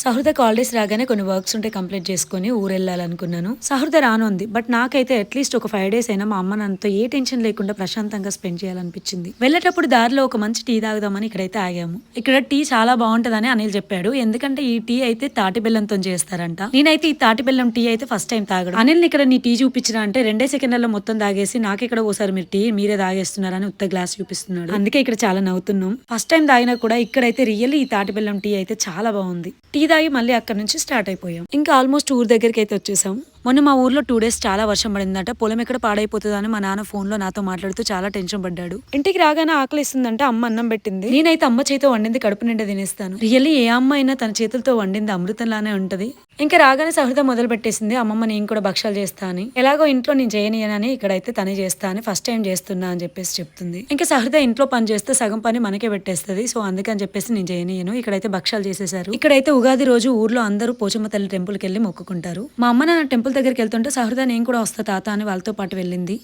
సహృద holidays రాగానే కొన్ని works ఉంటే కంప్లీట్ చేసుకొని ఊరెళ్ళాలనుకున్నాను. సహృద రానుంది. బట్ నాకైతే అట్లీస్ట్ ఒక 5 డేస్ అయినా మా అమ్మ నాన్నతో ఏ టెన్షన్ లేకుండా ప్రశాంతంగా స్పెండ్ చేయాలనిపించింది. వెళ్ళేటప్పుడు దారిలో ఒక మంచి టీ తాగుదామని ఇక్కడైతే ఆగాము. ఇక్కడ టీ చాలా బాగుంటదని అనిల్ చెప్పాడు. ఎందుకంటే ఈ టీ అయితే తాటి బెల్లంతో చేస్తారంట. నేనైతే ఈ తాటి బెల్లం టీ అయితే ఫస్ట్ టైం తాగడం. అనిల్ ఇక్కడ నీ టీ చూపించిన అంటే 2 సెకండ్లలో మొత్తం తాగేసి నాకిక్కడ ఓసారి మీరు టీ మీరే తాగేస్తున్నారని ఉత్త గ్లాస్ చూపిస్తున్నాడు. అందుకే ఇక్కడ చాలా నవ్వుతున్నాం. ఫస్ట్ టైం తాగినా కూడా ఇక్కడైతే రియల్లీ ఈ తాటి బెల్లం టీ అయితే చాలా బాగుంది. టీ తాగి మళ్ళీ అక్కడ నుంచి స్టార్ట్ అయిపోయాం. ఇంకా ఆల్మోస్ట్ ఊరు దగ్గరికి అయితే వచ్చేసాం. మొన్న మా ఊర్లో 2 డేస్ చాలా వర్షం పడిందట. పొలం ఎక్కడ పాడైపోతుందని మా నాన్న ఫోన్ లో నాతో మాట్లాడుతూ చాలా టెన్షన్ పడ్డాడు. ఇంటికి రాగానే ఆకలిస్తుందంటే అమ్మ అన్నం పెట్టింది. నేనైతే అమ్మ చేతితో వండింది కడుపు నిండా తినేస్తాను. రియల్లీ ఏ అమ్మ అయినా తన చేతులతో వండింది అమృతంలానే ఉంటది. ఇంకా రాగానే సహృద మొదలు పెట్టేసింది. అమ్మమ్మ నేను కూడా భక్షాలు చేస్తా అని. ఎలాగో ఇంట్లో నేను చేయనియనని ఇక్కడైతే తనే చేస్తా అని ఫస్ట్ టైం చేస్తున్నా అని చెప్పేసి చెప్తుంది. ఇంకా సహృద ఇంట్లో పని చేస్తే సగం పని మనకే పెట్టేస్తుంది. సో అందుకని చెప్పేసి నేను చేయనియను. ఇక్కడైతే భక్షాలు చేసేసారు. ఇక్కడైతే ఉగాది రోజు ఊర్లో అందరూ పోచమ్మ తల్లి టెంపుల్ కి వెళ్ళి మొక్కుకుంటారు. మా అమ్మ నాన్న టెంపుల్ దగ్గరికి వెళ్తుంటే సహృద నేను కూడా వస్తా తాత అని వాళ్ళతో పాటు వెళ్ళింది.